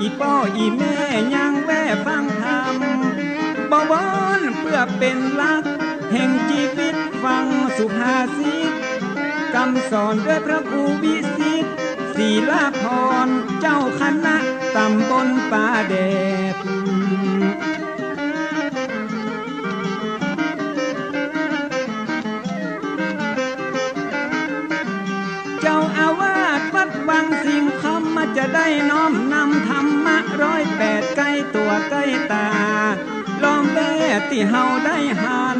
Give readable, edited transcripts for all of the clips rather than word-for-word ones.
อีพ่ออีแม่ยังแวะฟังธรรมบ่วอนเพื่อเป็นหลักแห่งชีวิตฟังสุภาษิตคำสอนด้วยพระครูวิสิทธิ์ศีลาภรณ์เจ้าคณะตำบลป่าแดดเจ้าอาวาสวัดบางสิงคำมาจะได้น้อมนำธรรมะ108ใกล้ตัวใกล้ตาลองแม่ที่เฮาได้หัน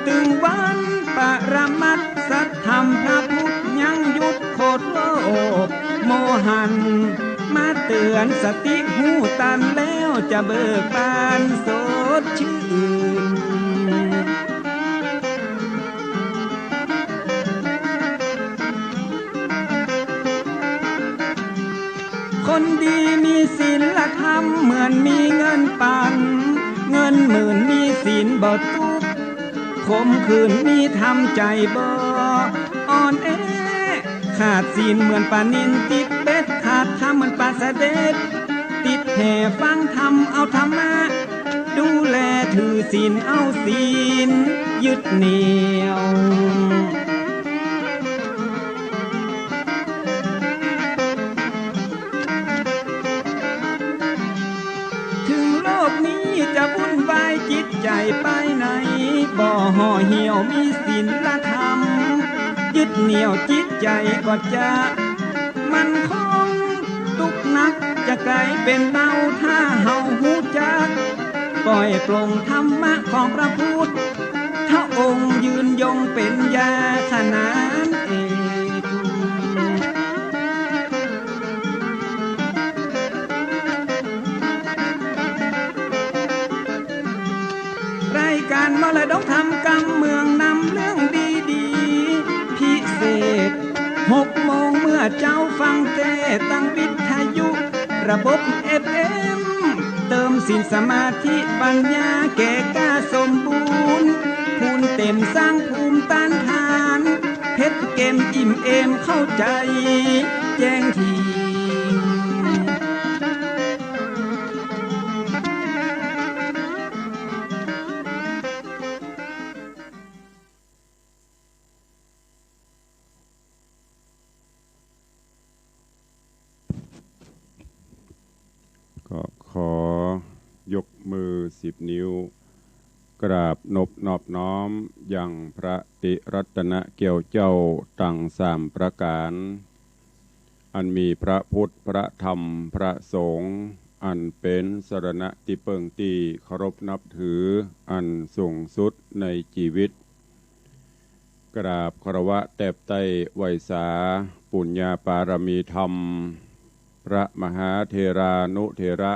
ถึงวันปรมัตถ์สัทธรรมพระพุทธยังยุดโคตรโลภโมหันมาเตือนสติหูตันแล้วจะเบิกบานสดชื่นคนดีมีศีลธรรมเหมือนมีเงินปันเงินหมื่นมีศีลบ่ตุกคมคืนมีทำใจบ่อ่อนแอขาดศีลเหมือนปลานินติดเบ็ดขาดธรรมเหมือนปลาเสด็จติดแห่ฟังธรรมเอาธรรมะดูแลถือศีลเอาศีลยึดเหนี่ยวจะวุ่นวายจิตใจไปไหนบ่ห่อเหี่ยวมีศีลธรรมยึดเหนี่ยวจิตใจก็จะมันคงทุกนักจะกลายเป็นเบาถ้าเฮาหูจักปล่อยปลงธรรมะของพระพุทธถ้าองค์ยืนยงเป็นยาขนานเอกการมรดกทำกรรมเมืองนำเรื่องดีๆพิเศษ6 โมงเมื่อเจ้าฟังเทศตั้งวิทยุระบบ FM เติมศีลสมาธิปัญญาแก่กล้าสมบูรณ์ภูมิเต็มสร้างภูมิต้านทานเพชรเกมอิ่มเอมเข้าใจแจ้งทีขอยกมือ10 นิ้วกราบนอบน้อมยังพระติรัตนเกี่ยวเจ้าตั้ง3 ประการอันมีพระพุทธพระธรรมพระสงฆ์อันเป็นสรณะที่เปิ่งตีเคารพนับถืออันสูงสุดในชีวิตกราบคารวะแตบไต้ไวสาปุญญาปารมีธรรมพระมหาเถรานุเถระ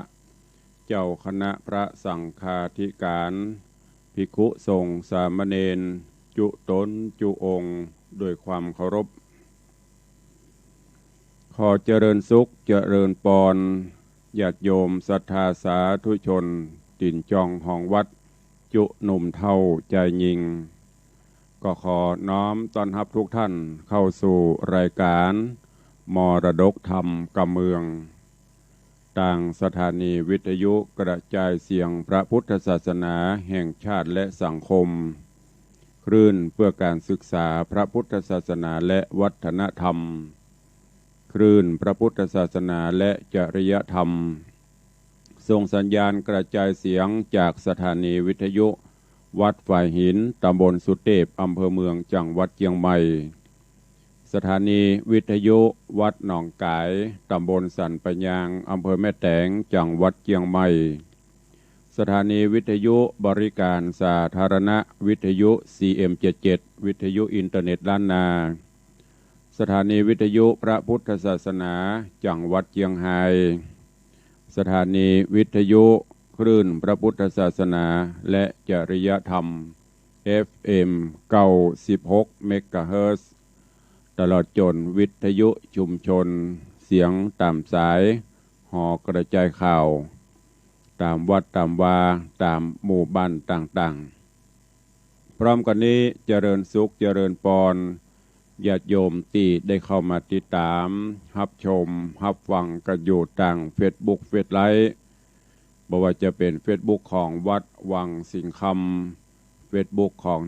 เจ้าคณะพระสังฆาธิการภิกขุสงฆ์สามเณรจุตนจุองค์ด้วยความเคารพขอเจริญสุขเจริญปรญาติโยมศรัทธาสาธุชนติ่นจองห้องวัดจุหนุ่มเท่าใจยิงก็ขอน้อมต้อนรับทุกท่านเข้าสู่รายการมรดกธรรมกำเมืองต่างสถานีวิทยุกระจายเสียงพระพุทธศาสนาแห่งชาติและสังคมคลื่นเพื่อการศึกษาพระพุทธศาสนาและวัฒนธรรมคลื่นพระพุทธศาสนาและจริยธรรมส่งสัญญาณกระจายเสียงจากสถานีวิทยุวัดฝ่ายหินตำบลสุเทพอำเภอเมืองจังหวัดเชียงใหม่สถานีวิทยุวัดหนองกายตำบลสันปะยางอำเภอแม่แตงจังหวัดเชียงใหม่สถานีวิทยุบริการสาธารณะวิทยุ CM77 วิทยุอินเทอร์เน็ตล้านนาสถานีวิทยุพระพุทธศาสนาจังหวัดเชียงรายสถานีวิทยุคลื่นพระพุทธศาสนาและจริยธรรม FM 96 เมกะเฮิรตซ์ตลอดจนวิทยุชุมชนเสียงตามสายหอกระจายข่าวตามวัดตามวาตามหมู่บ้านต่างๆพร้อมกันนี้เจริญสุขเจริญปร ญาติโยมที่ได้เข้ามาติดตามรับชมรับฟังกันอยู่ต่างเฟซบุ๊กเฟซไลฟ์บอกว่าจะเป็นเฟซบุ๊กของวัดวังสิงห์คำเฟซบุ๊กของ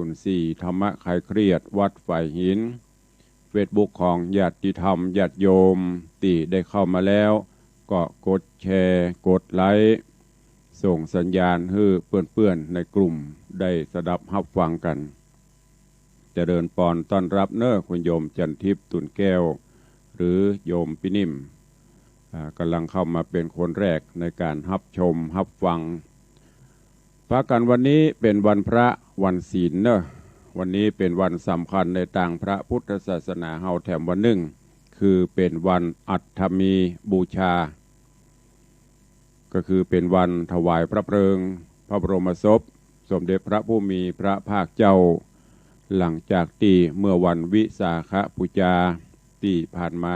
104ธรรมะคลายเครียดวัดฝ่ายหินเฟซบุ๊กของญาติธรรมญาติโยมที่ได้เข้ามาแล้วก็กดแชร์กดไลค์ส่งสัญญาณให้เพื่อนๆในกลุ่มได้สดับรับฟังกันเจริญปอนต้อนรับเน้อคุณโยมจันทิพย์ตุนแก้วหรือโยมปินิ่มกำลังเข้ามาเป็นคนแรกในการรับชมรับฟังพระกันวันนี้เป็นวันพระวันศีลเน้อวันนี้เป็นวันสำคัญในทางพระพุทธศาสนาเฮาแถมวันหนึ่งคือเป็นวันอัฐมีบูชาก็คือเป็นวันถวายพระเพลิงพระบรมศพสมเด็จพระผู้มีพระภาคเจ้าหลังจากที่เมื่อวันวิสาขบูชาที่ผ่านมา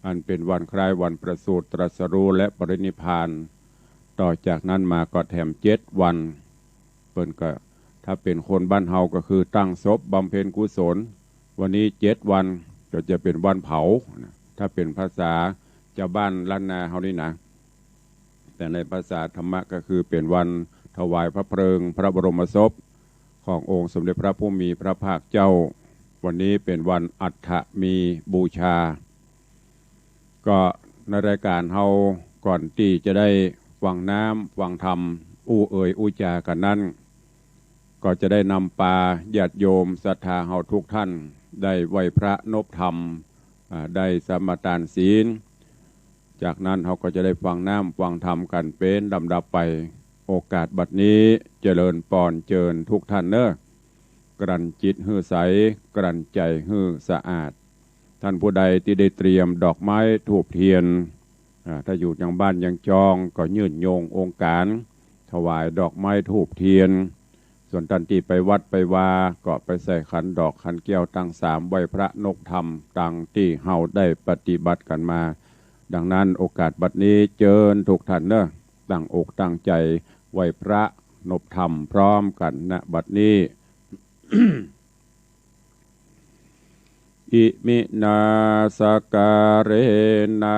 อันเป็นวันคล้ายวันประสูติตรัสรู้และปรินิพพานต่อจากนั้นมาก็แถม7 วันเปิ้นก็ถ้าเป็นคนบ้านเฮาก็คือตั้งศพบำเพ็ญกุศลวันนี้7 วันก็จะเป็นวันเผาถ้าเป็นภาษาชาวบ้านล้านนาเฮานี่นะแต่ในภาษาธรรมะก็คือเป็นวันถวายพระเพลิงพระบรมศพขององค์สมเด็จพระผู้มีพระภาคเจ้าวันนี้เป็นวันอัฐมีบูชาก็ในรายการเฮาก่อนที่จะได้ฟังน้ำฟังธรรมอู้จากันนั้นก็จะได้นำปาญาติโยมศรัทธาเฮาทุกท่านได้ไหว้พระนบธรรมได้สมาทานศีลจากนั้นเขาก็จะได้ฟังน้ำฟังธรรมกันเป็นลำดับไปโอกาสบัดนี้เจริญปอนเจิญทุกท่านเนอะกลั่นจิตหื้อใสกลั่นใจหื้อสะอาดท่านผู้ใดที่ได้เตรียมดอกไม้ธูปเทียนถ้าอยู่ยังบ้านยังจองก็ยื่นโยงองค์การถวายดอกไม้ธูปเทียนส่วนท่านที่ไปวัดไปวาก็ไปใส่ขันดอกขันแก้วตั้ง3ไหว้พระนกธรรมดังที่เฮาได้ปฏิบัติกันมาดังนั้นโอกาสบัดนี้เจิญทุกท่านเนอะตั้งอกตั้งใจไหว้พระนบธรรมพร้อมกันณบัดนี้ อิมินาสการเรนะ